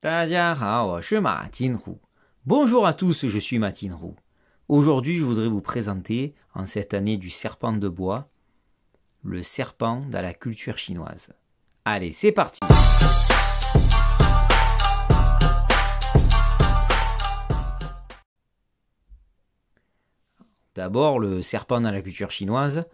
大家好，我是马金虎. Bonjour à tous, je suis Matinrou. Aujourd'hui, je voudrais vous présenter, en cette année du serpent de bois, le serpent dans la culture chinoise. Allez, c'est parti! D'abord, le serpent dans la culture chinoise.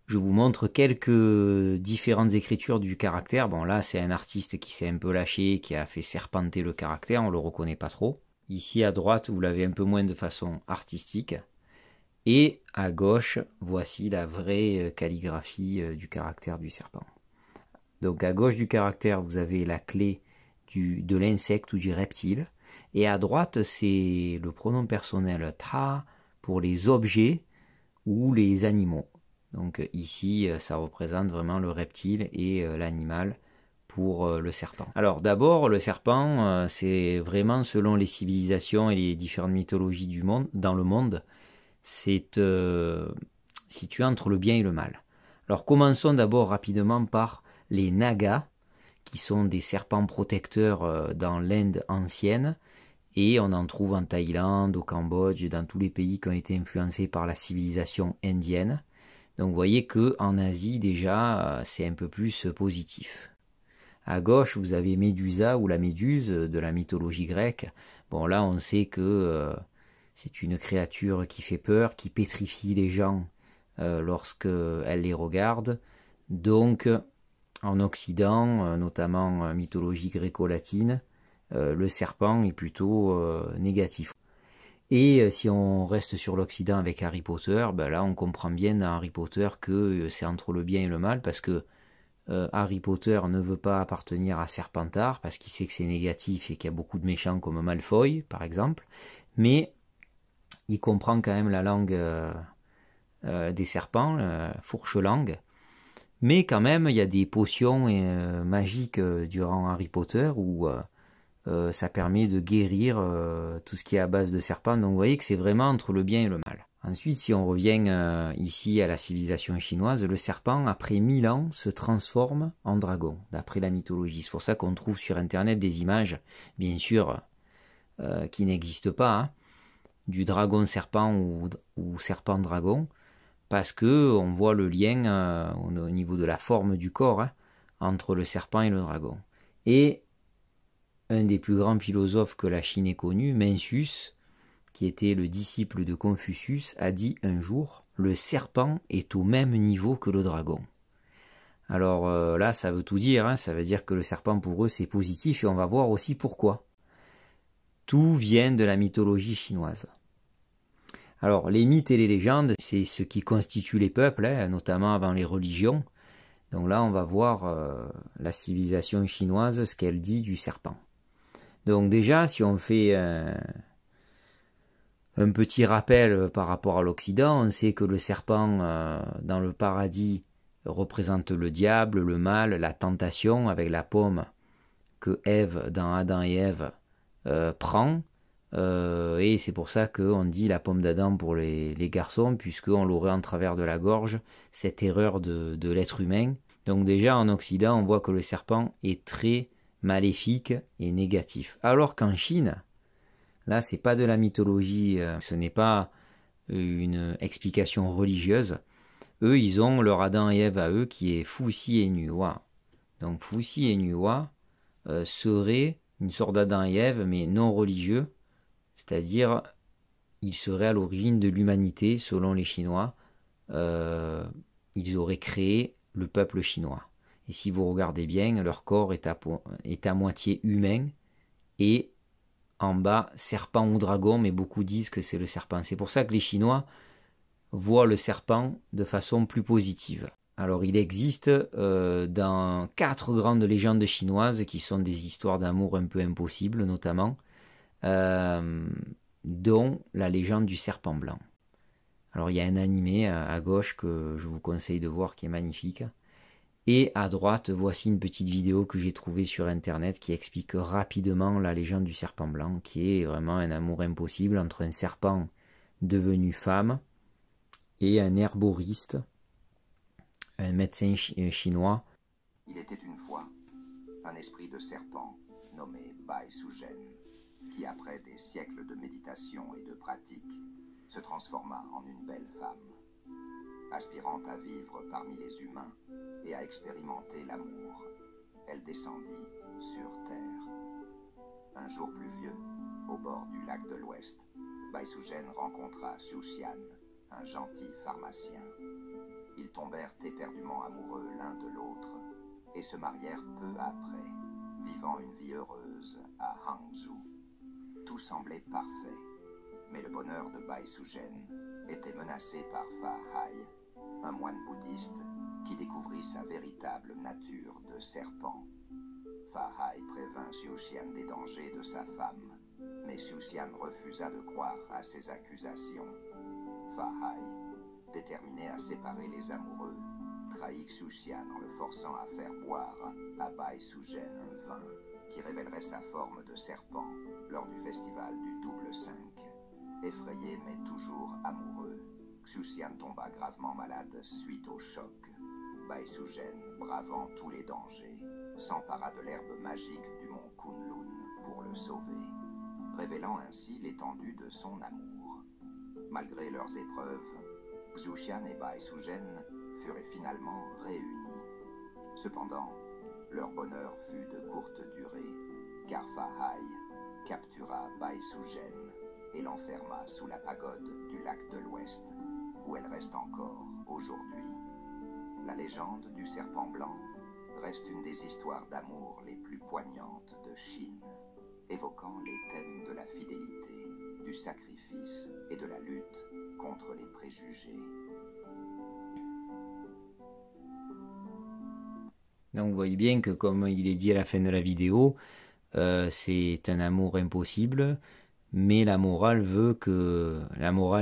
Je vous montre quelques différentes écritures du caractère. Bon, là, c'est un artiste qui s'est un peu lâché, qui a fait serpenter le caractère, on le reconnaît pas trop. Ici, à droite, vous l'avez un peu moins de façon artistique. Et à gauche, voici la vraie calligraphie du caractère du serpent. Donc, à gauche du caractère, vous avez la clé de l'insecte ou du reptile. Et à droite, c'est le pronom personnel ta pour les objets ou les animaux. Donc ici, ça représente vraiment le reptile et l'animal pour le serpent. Alors d'abord, le serpent, c'est vraiment selon les civilisations et les différentes mythologies du monde, dans le monde, c'est situé entre le bien et le mal. Alors commençons d'abord rapidement par les Nagas, qui sont des serpents protecteurs dans l'Inde ancienne, et on en trouve en Thaïlande, au Cambodge, et dans tous les pays qui ont été influencés par la civilisation indienne. Donc vous voyez qu'en Asie déjà c'est un peu plus positif. À gauche vous avez Médusa ou la méduse de la mythologie grecque. Bon là on sait que c'est une créature qui fait peur, qui pétrifie les gens lorsqu'elle les regarde. Donc en Occident, notamment mythologie gréco-latine, le serpent est plutôt négatif. Et si on reste sur l'Occident avec Harry Potter, ben là on comprend bien dans Harry Potter que c'est entre le bien et le mal, parce que Harry Potter ne veut pas appartenir à Serpentard, parce qu'il sait que c'est négatif et qu'il y a beaucoup de méchants comme Malfoy, par exemple, mais il comprend quand même la langue des serpents, fourche-langue, mais quand même il y a des potions magiques durant Harry Potter où ça permet de guérir tout ce qui est à base de serpents. Donc vous voyez que c'est vraiment entre le bien et le mal. Ensuite, si on revient ici à la civilisation chinoise, le serpent, après 1000 ans, se transforme en dragon, d'après la mythologie. C'est pour ça qu'on trouve sur Internet des images, bien sûr, qui n'existent pas, hein, du dragon-serpent ou serpent-dragon, parce que on voit le lien au niveau de la forme du corps, hein, entre le serpent et le dragon. Et un des plus grands philosophes que la Chine ait connu, Mencius, qui était le disciple de Confucius, a dit un jour « Le serpent est au même niveau que le dragon ». Alors là, ça veut tout dire, hein, ça veut dire que le serpent pour eux c'est positif, et on va voir aussi pourquoi. Tout vient de la mythologie chinoise. Alors les mythes et les légendes, c'est ce qui constitue les peuples, hein, notamment avant les religions. Donc là, on va voir la civilisation chinoise, ce qu'elle dit du serpent. Donc déjà, si on fait un petit rappel par rapport à l'Occident, on sait que le serpent dans le paradis représente le diable, le mal, la tentation, avec la pomme que Ève, dans Adam et Ève, prend. Et c'est pour ça qu'on dit la pomme d'Adam pour les garçons, puisqu'on l'aurait en travers de la gorge, cette erreur de l'être humain. Donc déjà en Occident, on voit que le serpent est très maléfique et négatif. Alors qu'en Chine, là c'est pas de la mythologie, ce n'est pas une explication religieuse. Eux, ils ont leur Adam et Ève à eux qui est Fuxi et Nuwa. Donc Fuxi et Nuwa seraient une sorte d'Adam et Ève, mais non religieux, c'est-à-dire ils seraient à l'origine de l'humanité selon les Chinois. Ils auraient créé le peuple chinois. Et si vous regardez bien, leur corps est à moitié humain et en bas serpent ou dragon, mais beaucoup disent que c'est le serpent. C'est pour ça que les Chinois voient le serpent de façon plus positive. Alors il existe dans 4 grandes légendes chinoises qui sont des histoires d'amour un peu impossibles notamment, dont la légende du serpent blanc. Alors il y a un animé à gauche que je vous conseille de voir qui est magnifique. Et à droite, voici une petite vidéo que j'ai trouvée sur internet qui explique rapidement la légende du serpent blanc, qui est vraiment un amour impossible entre un serpent devenu femme et un herboriste, un médecin chinois. Il était une fois un esprit de serpent nommée Bai Sugen, qui après des siècles de méditation et de pratique, se transforma en une belle femme. Aspirant à vivre parmi les humains et à expérimenter l'amour, elle descendit sur Terre. Un jour pluvieux, au bord du lac de l'Ouest, Bai Sugen rencontra Xiuxian, un gentil pharmacien. Ils tombèrent éperdument amoureux l'un de l'autre et se marièrent peu après, vivant une vie heureuse à Hangzhou. Tout semblait parfait, mais le bonheur de Bai Sugen était menacé par Fa Hai, un moine bouddhiste qui découvrit sa véritable nature de serpent. Fa Hai prévint Xiuxian des dangers de sa femme, mais Xiuxian refusa de croire à ses accusations. Fa Hai, déterminé à séparer les amoureux, trahit Xiuxian en le forçant à faire boire à Bai Sugen un vin qui révélerait sa forme de serpent lors du festival du Double 5. Effrayé mais toujours amoureux, Xiuxian tomba gravement malade suite au choc. Bai Sugen, bravant tous les dangers, s'empara de l'herbe magique du mont Kunlun pour le sauver, révélant ainsi l'étendue de son amour. Malgré leurs épreuves, Xiuxian et Bai Sugen furent finalement réunis. Cependant, leur bonheur fut de courte durée, car Fa Hai captura Bai Sugen et l'enferma sous la pagode du lac de l'Ouest, où elle reste encore aujourd'hui. La légende du serpent blanc reste une des histoires d'amour les plus poignantes de Chine, évoquant les thèmes de la fidélité, du sacrifice et de la lutte contre les préjugés. Donc vous voyez bien que, comme il est dit à la fin de la vidéo, c'est un amour impossible, mais la morale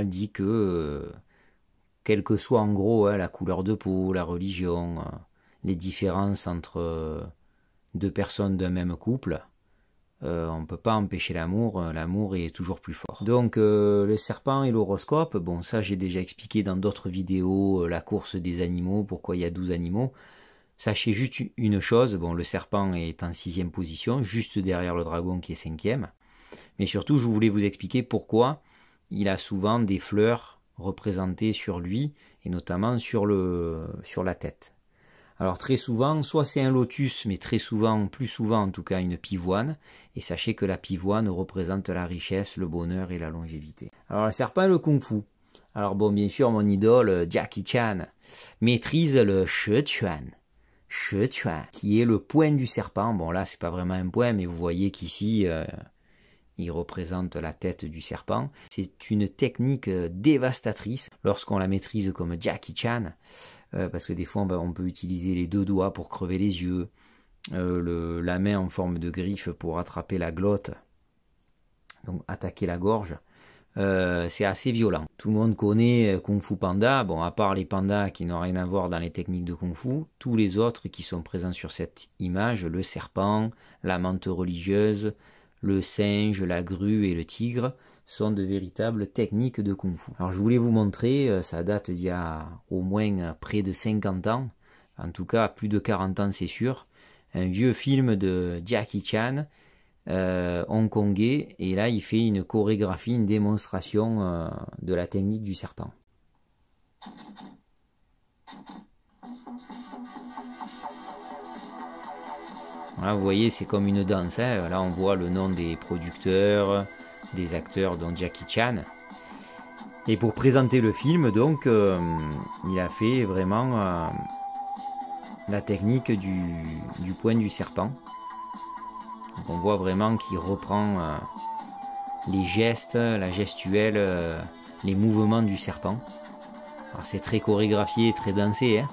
dit que quelle que soit en gros la couleur de peau, la religion, les différences entre deux personnes d'un même couple, on ne peut pas empêcher l'amour, l'amour est toujours plus fort. Donc le serpent et l'horoscope, bon ça j'ai déjà expliqué dans d'autres vidéos, la course des animaux, pourquoi il y a 12 animaux. Sachez juste une chose, bon le serpent est en 6e position, juste derrière le dragon qui est 5e. Mais surtout je voulais vous expliquer pourquoi il a souvent des fleurs représentées sur lui, et notamment sur la tête. Alors très souvent, soit c'est un lotus, mais très souvent, plus souvent en tout cas, une pivoine. Et sachez que la pivoine représente la richesse, le bonheur et la longévité. Alors le serpent et le kung-fu. Alors bon, bien sûr, mon idole, Jackie Chan, maîtrise le Sichuan. Sichuan, qui est le poing du serpent. Bon là, c'est pas vraiment un poing, mais vous voyez qu'ici, il représente la tête du serpent. C'est une technique dévastatrice lorsqu'on la maîtrise comme Jackie Chan. Parce que des fois on peut utiliser les deux doigts pour crever les yeux, la main en forme de griffe pour attraper la glotte, donc attaquer la gorge. C'est assez violent. Tout le monde connaît Kung Fu Panda, bon à part les pandas qui n'ont rien à voir dans les techniques de Kung Fu, tous les autres qui sont présents sur cette image, le serpent, la menthe religieuse, le singe, la grue et le tigre, sont de véritables techniques de Kung Fu. Alors je voulais vous montrer, ça date d'il y a au moins près de 50 ans, en tout cas plus de 40 ans c'est sûr, un vieux film de Jackie Chan, hongkongais, et là il fait une chorégraphie, une démonstration de la technique du serpent. Là vous voyez c'est comme une danse, hein. Là on voit le nom des producteurs, des acteurs dont Jackie Chan. Et pour présenter le film, donc, il a fait vraiment la technique du poing du serpent. Donc on voit vraiment qu'il reprend les gestes, la gestuelle, les mouvements du serpent. Alors c'est très chorégraphié, très dansé, hein.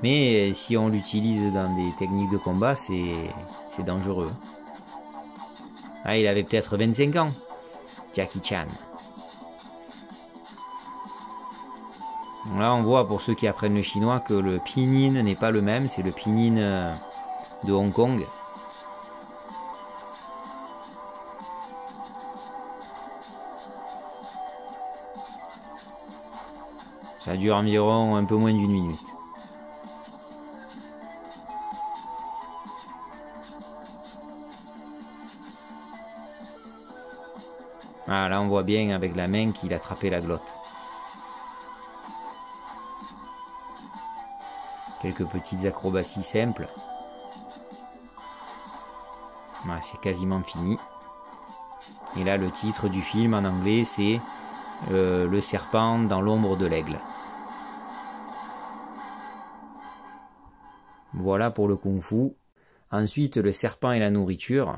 Mais si on l'utilise dans des techniques de combat, c'est dangereux. Ah, il avait peut-être 25 ans, Jackie Chan. Là, on voit, pour ceux qui apprennent le chinois, que le pinyin n'est pas le même, c'est le pinyin de Hong Kong. Ça dure environ un peu moins d'1 minute. Ah, là on voit bien avec la main qu'il attrapait la glotte. Quelques petites acrobaties simples. Voilà, c'est quasiment fini. Et là le titre du film en anglais c'est Le serpent dans l'ombre de l'aigle. Voilà pour le kung-fu. Ensuite, le serpent et la nourriture.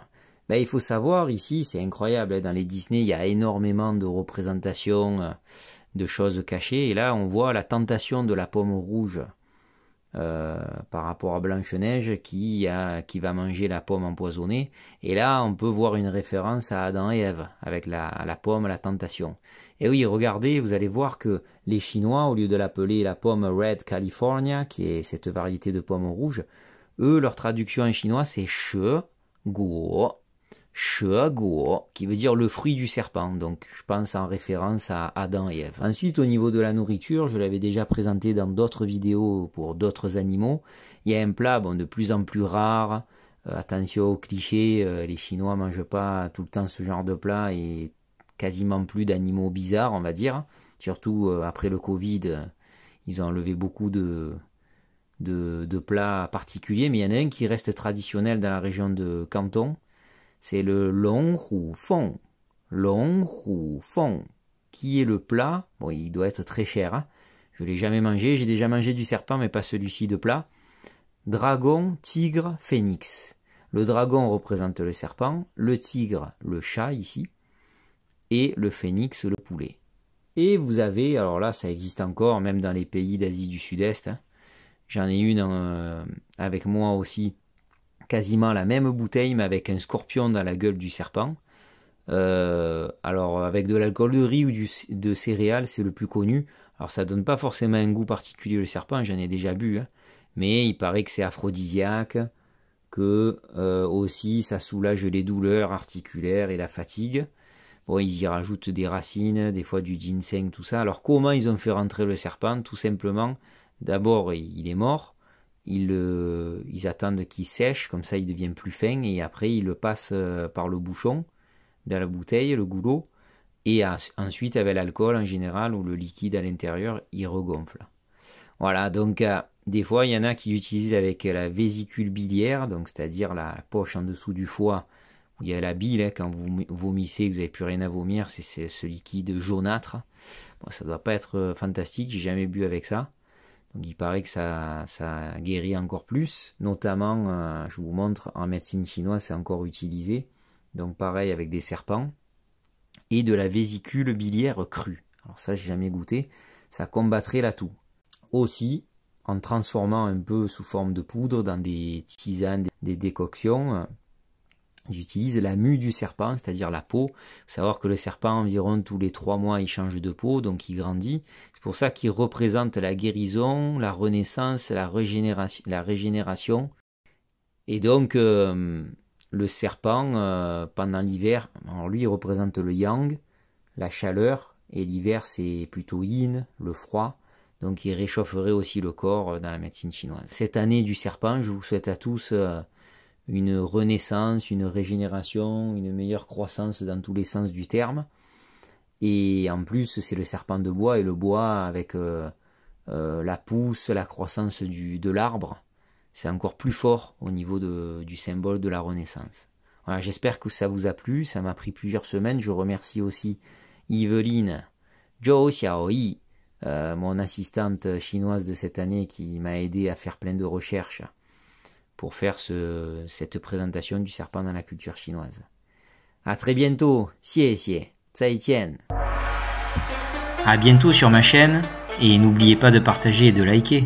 Ben, il faut savoir, ici, c'est incroyable, dans les Disney, il y a énormément de représentations de choses cachées. Et là, on voit la tentation de la pomme rouge par rapport à Blanche-Neige qui va manger la pomme empoisonnée. Et là, on peut voir une référence à Adam et Ève avec la pomme, la tentation. Et oui, regardez, vous allez voir que les Chinois, au lieu de l'appeler la pomme Red California, qui est cette variété de pomme rouge, eux, leur traduction en chinois, c'est She Guo, qui veut dire le fruit du serpent. Donc, je pense en référence à Adam et Ève. Ensuite, au niveau de la nourriture, je l'avais déjà présenté dans d'autres vidéos pour d'autres animaux. Il y a un plat de plus en plus rare. Attention aux clichés, les Chinois ne mangent pas tout le temps ce genre de plat et quasiment plus d'animaux bizarres, on va dire. Surtout après le Covid, ils ont enlevé beaucoup de plats particuliers, mais il y en a un qui reste traditionnel dans la région de Canton, c'est le long roux fond. Long roux fond. Qui est le plat? Bon, il doit être très cher, hein. Je ne l'ai jamais mangé, j'ai déjà mangé du serpent, mais pas celui-ci de plat. Dragon, tigre, phénix. Le dragon représente le serpent, le tigre, le chat ici, et le phénix, le poulet. Et vous avez, alors là ça existe encore, même dans les pays d'Asie du Sud-Est, hein. J'en ai une avec moi aussi, quasiment la même bouteille, mais avec un scorpion dans la gueule du serpent. Alors avec de l'alcool de riz ou de céréales, c'est le plus connu. Alors ça donne pas forcément un goût particulier le serpent, j'en ai déjà bu, hein. Mais il paraît que c'est aphrodisiaque, que aussi ça soulage les douleurs articulaires et la fatigue. Bon, ils y rajoutent des racines, des fois du ginseng, tout ça. Alors comment ils ont fait rentrer le serpent? Tout simplement, d'abord il est mort, ils attendent qu'il sèche, comme ça il devient plus fin, et après ils le passent par le bouchon de la bouteille, le goulot, et ensuite avec l'alcool en général, ou le liquide à l'intérieur, il regonfle. Voilà, donc des fois il y en a qui utilisent avec la vésicule biliaire, donc c'est-à-dire la poche en dessous du foie, où il y a la bile, hein, quand vous vomissez, que vous n'avez plus rien à vomir, c'est ce liquide jaunâtre. Bon, ça doit pas être fantastique, j'ai jamais bu avec ça. Donc il paraît que ça guérit encore plus, notamment, je vous montre, en médecine chinoise, c'est encore utilisé. Donc pareil avec des serpents. Et de la vésicule biliaire crue. Alors ça, j'ai jamais goûté. Ça combattrait la toux. Aussi, en transformant un peu sous forme de poudre dans des tisanes, des décoctions, j'utilise la mue du serpent, c'est-à-dire la peau. Il faut savoir que le serpent, environ tous les 3 mois, il change de peau, donc il grandit. C'est pour ça qu'il représente la guérison, la renaissance, la régénération. Et donc, le serpent, pendant l'hiver, alors lui, il représente le yang, la chaleur, et l'hiver, c'est plutôt yin, le froid. Donc, il réchaufferait aussi le corps dans la médecine chinoise. Cette année du serpent, je vous souhaite à tous une renaissance, une régénération, une meilleure croissance dans tous les sens du terme. Et en plus, c'est le serpent de bois, et le bois avec la pousse, la croissance de l'arbre, c'est encore plus fort au niveau du symbole de la renaissance. Voilà, j'espère que ça vous a plu, ça m'a pris plusieurs semaines. Je remercie aussi Yveline Zhou Xiaoyi, mon assistante chinoise de cette année, qui m'a aidé à faire plein de recherches pour faire cette présentation du serpent dans la culture chinoise. A très bientôt, xie xie, zai jian. À bientôt sur ma chaîne, et n'oubliez pas de partager et de liker.